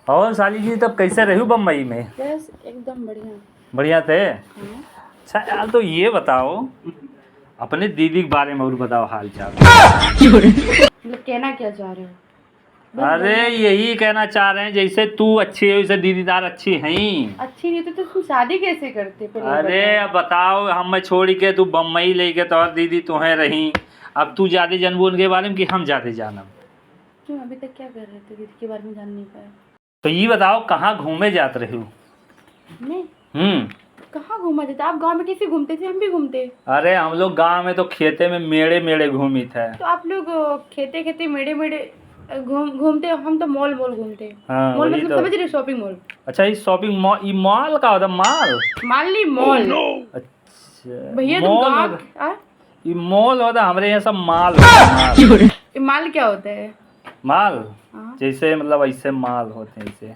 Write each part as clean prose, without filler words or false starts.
और साली जी तब कैसे रही बम्बई में? बस एकदम बढ़िया। बढ़िया थे। हाँ। अच्छा यार, तो ये बताओ अपने दीदी के बारे में और बताओ हाल चाल। मतलब कहना क्या चाह रहे हो? अरे यही कहना चाह रहे हैं, जैसे तू अच्छी है वैसे दीदीदार अच्छी हैं। अच्छी नहीं तो तुम शादी कैसे करते पहले अरे अब बताओ, हम छोड़ के तू बम्बई लेके तो और दीदी तुम्हें रही। अब तू ज्यादा जानबू उनके बारे में कि हम ज्यादा जानब? तुम अभी तक क्या कर रहे थे दीदी के बारे में जान नहीं पाए? तो ये बताओ कहाँ घूमे जाते रहे हो? मैं कहाँ घूमा जाता? आप गांव में कैसे घूमते थे? हम भी घूमते। अरे हम लोग गांव में तो खेते में मेड़े मेड़े घूमी थे। तो आप लोग खेते खेते मेड़े मेड़े घूमते, हम तो मॉल मॉल घूमते। हाँ, मॉल वही मतलब तो। समझ रहे? Shopping mall. अच्छा, ये शॉपिंग मॉल, ये मॉल का होता माल? मान ली मॉल। अच्छा भैया तुम मॉल गाँव होता, ये मॉल होता, हमारे यहाँ सब माल होता है, माल। माल क्या होता है? माल हाँ। जैसे मतलब ऐसे माल होते हैं ऐसे।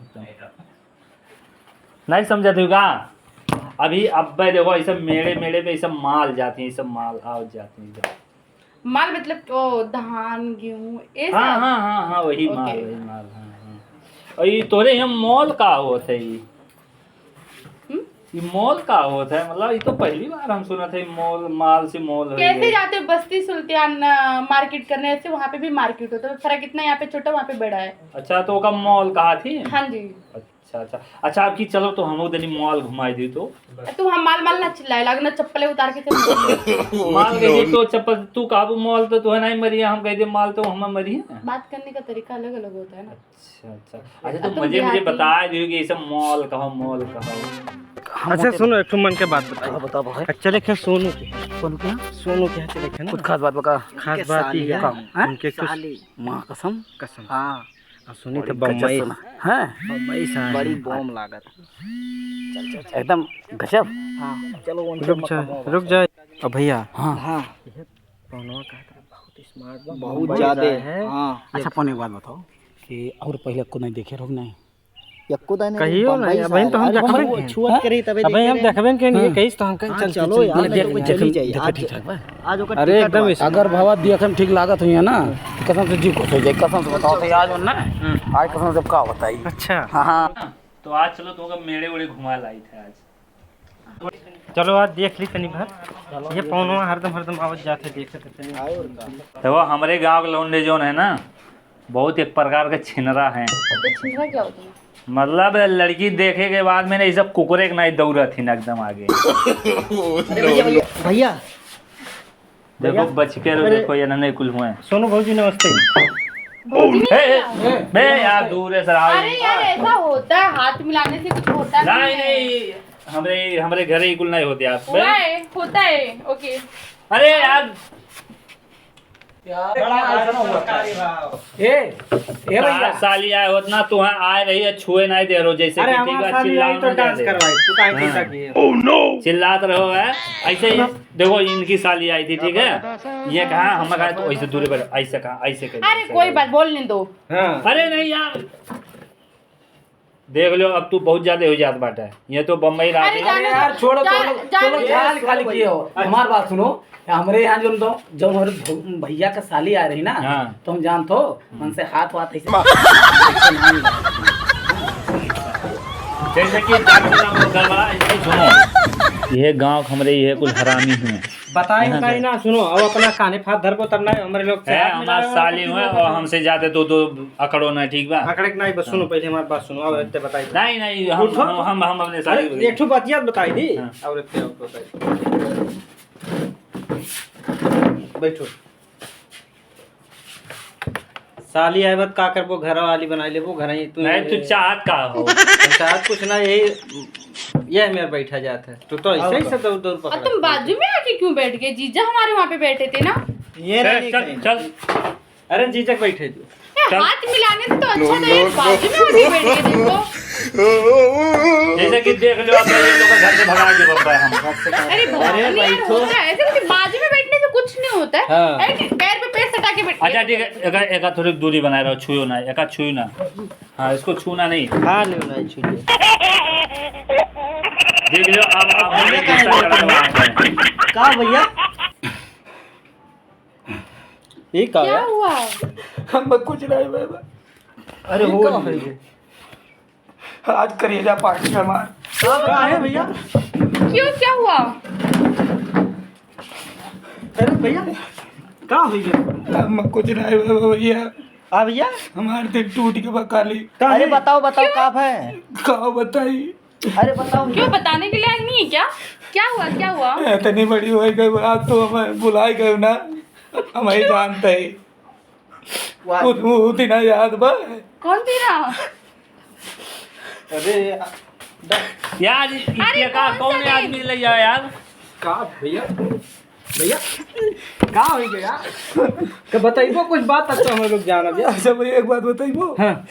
नहीं समझा तू का? अभी अब देखो ऐसे मेड़े मेड़े पे ऐसे माल जाती हैं, सब माल आ जाती हैं। माल मतलब ओ धान गेहूँ ये सब? हाँ हाँ हाँ हाँ, वही ओके। माल, वही माल। हाँ हाँ। और ये तोरे यहाँ मॉल का होता है? ये मॉल का होता है मतलब? ये तो पहली बार हम सुना था, मॉल माल से मॉल हो कैसे गया। जाते हो बस्ती सुल्तान मार्केट करने? ऐसे वहाँ पे भी मार्केट होता है, फर्क इतना यहाँ पे छोटा वहाँ पे बड़ा है। अच्छा, तो का मॉल कहा थी? हाँ जी। अच्छा अच्छा अच्छा, आपकी चलो तो हम लोग मॉल घुमाई दी तो। तू हम माल माल ना चिल्लाए, लागना चप्पलें उतार के चल। माल गई तो चप्पल तू काबू, मॉल तो तुम्हें नहीं मरी है, हम कह दे माल तो हम मरी है। बात करने का तरीका अलग अलग होता है ना। अच्छा अच्छा अच्छा, तो तुम मुझे देहाती। बता दियो कि ये सब मॉल कहो, मॉल कहो। अच्छा सुनो, एक मन के बात बताओ। बताओ भाई। चले क्या सोनू के? कौन क्या? सोनू के यहाँ चले क्या ना? कुछ खास बात बका? खास बात ही है उनके कुछ माँ कसम। कसम। हाँ, अब सुनी तो बम्बई है बम्बई से आए बड़ी हैं। बॉम लागत। एकदम गजब। हाँ चलो रुक जाए। अब भैया हाँ हाँ, पौनवा कहता है बहुत स्मार्ट, बहुत ज्यादा है। हाँ। अच्छा पौने एक बात बताओ कि और पहले को नहीं देखे रोग नहीं कहियो नहीं, अभी तो हम देखबे छुअत करी तबे अभी हम देखबे के नहीं कहीं तो हम कहीं चल चलो यार, चली जाइए देखे आज। ठीक ठाक बा। आज ओकर अरे टिकट एकदम बा। अगर भवा देखे में ठीक लागत हुई है ना, तो कसम से जी खुश हो जाए। कसम से बताओ तो आज और ना आज कसम से का बताई। अच्छा हाँ हाँ, तो आज चलो तुमको मेड़े वेड़े घुमा लाई थे आज। चलो आज देख ली तनी भर। ये पौनवा हरदम आवत जाते देखे तो चली। देखो हमारे गांव के लौंडे जो है ना, बहुत एक प्रकार के छिनरा हैं। छिंदरा क्या होता है? मतलब लड़की देखे के बाद मैंने ये सब कुकुरे के नहीं दौड़ा थी ना एकदम आगे। भैया देखो बच के रो, देखो ये नहीं कुल हुए। सोनू भौजी नमस्ते। बे यार दूर है सर। अरे यार ऐसा होता है, हाथ मिलाने से कुछ होता नहीं नहीं, हमारे घर ही कुल नहीं होते आप। होता है ओके। अरे यार साली आए होत ना, तू आए रही है छुए नहीं दे रहो, जैसे अरे कि हमारा साली आई तो डांस करवाई, तू काहे चिंता की है? चिल्लात रहो है ऐसे ही। देखो इनकी साली आई थी, ठीक है, ये कहा हम कहा तो ऐसे दूर पर ऐसे कहा, ऐसे कर। अरे कोई बात, बोलने दो। हाँ अरे नहीं यार, देख लो अब तू बहुत ज्यादा हो जात बाटा है। ये तो बम्बई अरे रात जाने दो। यार छोड़ो जाने दो। ख्याल खाली किए हो। हमारी बात सुनो, हमारे यहाँ जो जब हमारे भैया का साली आ रही ना, हाँ। तो हम जानते हो उनसे हाथ वाथ ऐसे जैसे कि सुनो, ये गांव हमारे ये कुल हरामी हुए बताई बताई ना, सुनो अब अपना काने फात धर को तब ना हमारे लोग है, हमारे साली हुए और हमसे जाते तो अकड़ो ना, ठीक बा। अकड़े के नहीं, बस सुनो पहले हमारी बात सुनो। अब इतने बताई नहीं नहीं, हम अपने साली अरे एक ठो बतिया बताई दी। हाँ। और इतने बताई बैठो। साली आए बात का कर वो घर वाली बनाई ले, वो घर ही तू नहीं, तू चाहत का हो? चाहत कुछ ना, यही मेरे बैठा जाता है। तू तो ऐसे ही से दौड़ दौड़ और पकड़ा। तुम बाजू में आके क्यों बैठ गए? जीजा हमारे वहाँ पे बैठे थे ना। ये चल चल, अरे जीजक बैठे थे। हाथ मिलाने से तो अच्छा था, ये बाजू में आके बैठ गए देखो। जैसे कि देख लो आप ये लोग घर से भगा के बब्बा हम। अरे भगवान यार, होता है ऐसे, कुछ बाजू में बैठने से कुछ नहीं होता है। हाँ। अरे पैर पे पैर सटा के बैठ। अच्छा ठीक है, एक थोड़ी दूरी बनाए रहो, छुओ ना, एक छुई ना। हाँ, इसको छूना नहीं। हाँ नहीं छुइए। देख लो अब हमें गुस्सा चढ़ा है। का भैया ठीक क्या है हुआ? हम कुछ नहीं। अरे हो आज करिएगा पार्टी हमार। कहाँ है भैया? क्यों, क्या हुआ? अरे भैया कहाँ हुई है? हम कुछ नहीं भैया, हाँ भैया, हमारे दिल टूट के बकाली। अरे बताओ बताओ कहाँ है? कहा बताई? अरे बताओ क्यों, बताने के लायक नहीं है क्या? क्या हुआ, क्या हुआ? इतनी बड़ी हो गई बात तो हमें बुलाई गए ना, हम ही जानते ही। उतना याद बा? कौन थी ना? अरे यार ये का कौन आदमी ले जाओ यार? कहाँ भैया? भैया कहाँ हुई गया? तो बताइए कुछ बात, अच्छा हम लोग जाना भैया। अच्छा भैया एक बात बताइए, हाँ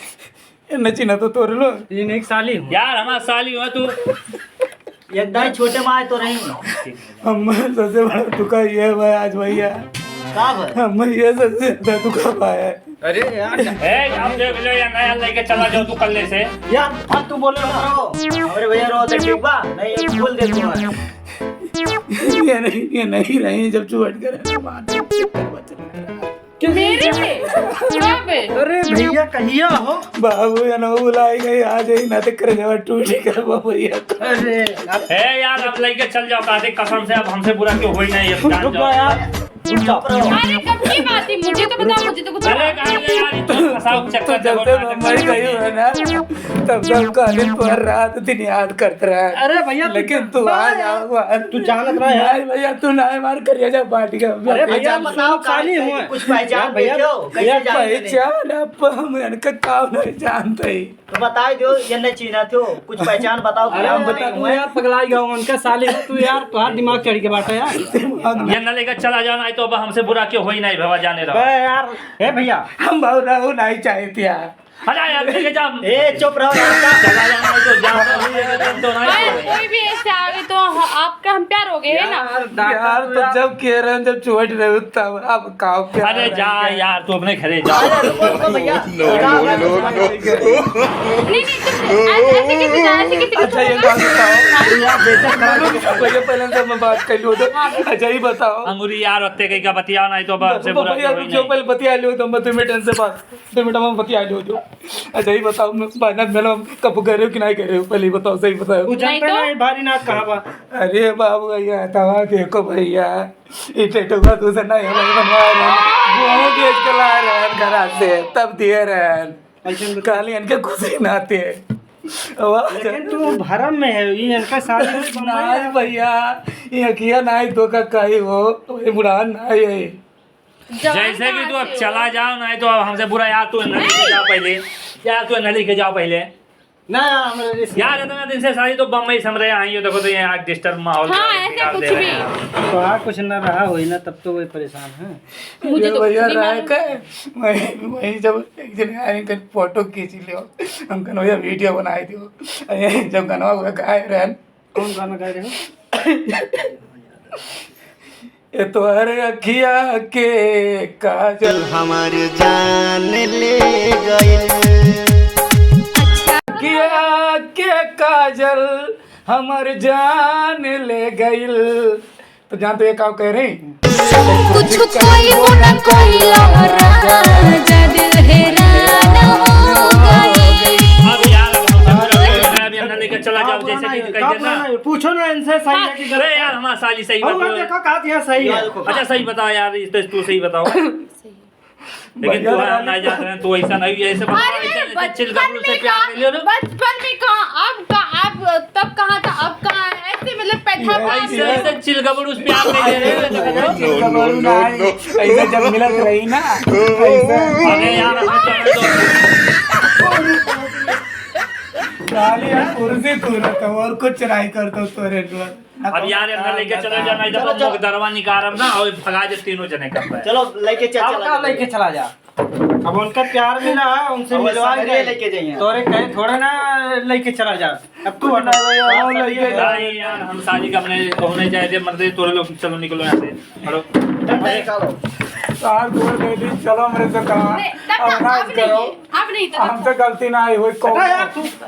ये नचीना तो तोड़ लो। ये एक साली हूँ यार हमारा साली हुआ तू। एकदम छोटे माँ तो नहीं हम सबसे बड़ा दुखा ये है भाई आज भैया, हम ये सबसे ज्यादा दुखा पाया है। अरे यार अब देख लो या नया लेके चला जाओ तू कल्ले से। यार अब तू बोल रहा हो अरे भैया रो तो ठीक बा नहीं, ये बोल दे तू। ये नहीं रही जब चुहट कर मेरे पे? कहाँ पे? अरे भैया कहिया हो? बाबू या ना बुलाई गई आज ही ना तो कर जावा टूटी कर भैया। अरे है यार अब लेके चल जाओ, काते कसम से अब हमसे बुरा क्यों होई नहीं, अब जान रुक जाओ यार, रुक जाओ। अरे कब की बात थी? मुझे तो बताओ, मुझे तो कुछ अरे कहां ले यार, इतना फसाओ तो चक्कर जब से मुंबई गई है ना तब सब कालिन पर रात दिन याद करते रहा। अरे भैया लेकिन तू आ जाओ, तू जानत रहा है? नहीं भैया तू ना मार कर जा पार्टी का। अरे भैया बताओ साली हूँ कुछ पहचान भैया पहचान अब हम इनका काम नहीं जानते ही। तो बता दो ये नहीं चीना थो, कुछ पहचान बताओ। अरे हम बता तू यार पगलाई गया उनका साली हो तू यार, तुम्हारा दिमाग चढ़ के बैठा यार। ये न लेकर चला जाओ, नहीं तो अब हमसे बुरा क्यों होई नहीं भवा जाने रहो। बे यार हे भैया हम भाव रहू नहीं चाहते यार। हटा यार लेके जा, ए चुप रहो यार। चला जाना नहीं तो जा तो अरे नहीं। कोई भी ऐसे आगे तो आपका हम प्यार हो गए है ना? यार तो जब कह रहे हैं जब चोट रहे तब अब काव क्या। अरे जा यार तू अपने घरे जा। भैया नहीं ऐसे किसी जाने से किसी अच्छा ये बात बताओ भैया पहले से मैं बात कर लूँ तो अच्छा ही बताओ अंगूरी यार होते कहीं का बतिया नहीं तो अब हमसे बुरा भैया क्यों होई जो नहीं। पहले बतिया लियो तो मैं 2 मिनट से बात 2 मिनट में बतिया लियो जो। अच्छा ही बताओ बाइनात मेला कब कर रहे हो कि नहीं कर रहे हो, पहले ही बताओ, सही बताओ। तू जानता नहीं तो? नहीं भारी नाथ कहाँ बा? अरे बाबू भैया तवा देखो भैया ये टेटुआ दूसरा नहीं हमें बनवा रहे वो बेच के ला रहे हैं घर से तब दिए रहे काली इनके खुशी नाते लेकिन तू भरम में है, ये इनका साली नहीं भैया ये किया नहीं तो का कही हो बुढ़ा नहीं है। जैसे भी तू अब चला जाओ नहीं तो अब हमसे बुरा यार, तू न लेके जाओ पहले, यार तू न लेके जाओ पहले ना यार हमारे यार। इतना दिन से सारी तो बम्बई समझ आई हो, देखो तो यहाँ डिस्टर्ब माहौल हाँ ऐसे कुछ भी। तो हाँ कुछ न रहा हो ना तब तो वही परेशान है। मुझे तो भैया खुद ही रह मालूम। के वही जब एक दिन आए कल फोटो खींच लियो हम कनो भैया वीडियो बनाई दियो जब गनवा हुआ गाय रहन कौन गाना गा रहे हो? ये तो अरे अखिया के काजल हमारे जान ले गए। अखिया के काजल हमर जान ले गइल। तो जानते ये काम कह रही कुछ कोई हो ना कोई लहरा दिल हैरान हो गई। अब यार अब हम लेकर चला जाओ जैसे भी कह देना। पूछो ना इनसे सही है कि अरे यार हमारा साली सही गलत? बताओ। देखो कहा दिया सही है। अच्छा सही बताओ यार, इस तो तू सही बताओ। लेकिन तू हम नहीं जाते हैं, तू ऐसा नहीं ऐसे बताओ, ऐसे चिलगुल से प्यार ले लियो ना। बचपन में कहाँ, अब तब कहाँ था, अब कहाँ है? ऐसे मतलब पैठा ऐसे ऐसे चिलगुल उस प्यार नहीं दे रहे हो। ऐसा जब मिलत रही ना ऐसा अरे यार हमें खाली यार कुर्सी तू ना तो और कुछ नहीं करतो तोरे अब यार अंदर लेके चले जाना, इधर तो मुख दरवा निकारम ना और भगा दे तीनों जने का। चलो लेके अब का लेके चला जा। अब उनका प्यार मिला उनसे मिलवा लेके जाइए। तोरे कहे थोड़े ना लेके चला जा। अब तू हटा नहीं यार हम शादी का अपने होने जाए थे, मर्दे तोरे लोग चलो निकलो यहाँ से। हेलो निकालो। हाथ जोड़ दे दी, चलो मेरे से कहा नहीं, अब ना करो, अब नहीं तो हमसे गलती ना आई हुई को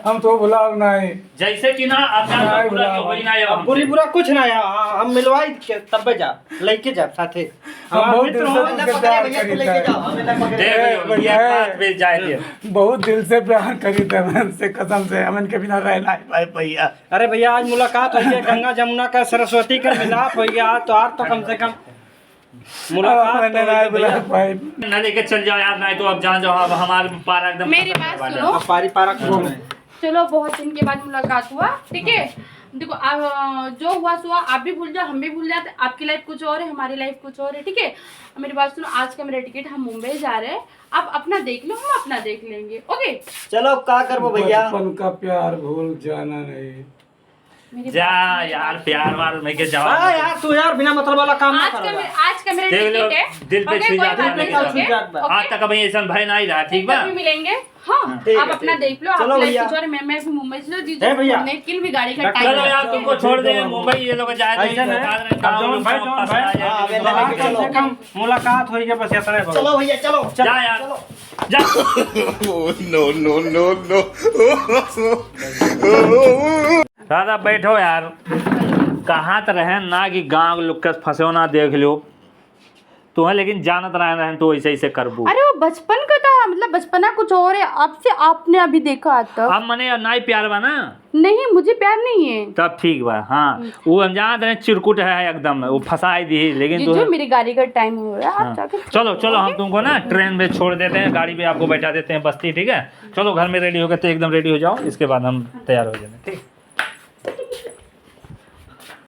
हम तो बुलाओ नहीं। जैसे कि ना आप जान नहीं, पूरा बुलाओ। वही ना आया अब बुरी बुरा कुछ ना है, हम मिलवाई के तब जा लेके जा साथे। हम बहुत दिल से हमें ना तुमसे पकड़े प्यार भैया, तू करी लेके जाओ, था, हमें ना पकड़े। देख ये बात पे जाए दे। बहुत दिल से प्यार करी थे, मैं उनसे कसम से हमन के बिना रहना है भाई भैया। अरे भैया आज मुलाकात हुई है, गंगा जमुना का सरस्वती का मिलाप हो गया, तो आज तो कम से कम मुलाकात मैंने तो नहीं हुई है बुला भैया। पाई। ना लेके चल जाओ यार, नहीं तो अब जान जाओ, अब हमारे पारा एकदम मेरी बात सुनो। अब पारी पारा कुछ नहीं। चलो बहुत दिन के बाद मुलाकात हुआ, ठीक है। देखो जो हुआ सो हुआ, आप भी भूल जाओ, हम भी भूल जाते। आपकी लाइफ कुछ और है, हमारी लाइफ कुछ और है, ठीक है। मेरी बात सुनो, आज का मेरा टिकट, हम मुंबई जा रहे हैं। आप अपना देख लो, हम अपना देख लेंगे, ओके। चलो का करबो भैया। बचपन का प्यार भूल जाना नहीं। जा यार, प्यार वार में के जाओ। हाँ यार तू यार बिना मतलब वाला काम ना कर। आज का मेरा देख लो, टिकट है, दिल पे ओके, छू कोई जाता है बात नहीं, मेरे ओके, साथ। ओके। आज तक अभी ऐसा भाई नहीं रहा, ठीक बा। कभी मिलेंगे, हाँ। ठीक आप है, अपना ठीक। देख लो, चलो आप लाइफ भैया। कुछ और, मैं भी मुंबई से जीजू है भैया। घूमने के लिए भी गाड़ी का टाइम चलो यार, तुमको छोड़ देंगे मुंबई, ये लोग जाए ऐसा नहीं, अब जौन भाई जौन भाई हाँ, देंगे। हाँ, कम से कम मुलाकात हुई है, बस ऐसा नहीं। चलो भैया चलो। जा यार, जा। दादा बैठो यार, कहाँ तो रहे ना कि गाँव लोग के फंसे ना देख लो तुम्हें, लेकिन जानत रहे तो ऐसे ऐसे करबू। अरे वो बचपन का था, मतलब बचपना कुछ और है, आपसे आपने अभी देखा आज तक। अब मने ना ही प्यार बा ना, नहीं मुझे प्यार नहीं है तब ठीक बा। हाँ वो अनजान रहे, चिरकुट है एकदम, वो फंसाई दी, लेकिन जीजू तो मेरी गाड़ी का टाइम हो रहा है, आप हाँ। जाके चलो चलो, हम तुमको ना ट्रेन में छोड़ देते हैं, गाड़ी पे आपको बैठा देते हैं बस्ती, ठीक है। चलो घर में रेडी हो गए तो एकदम रेडी हो जाओ, इसके बाद हम तैयार हो जाएंगे, ठीक।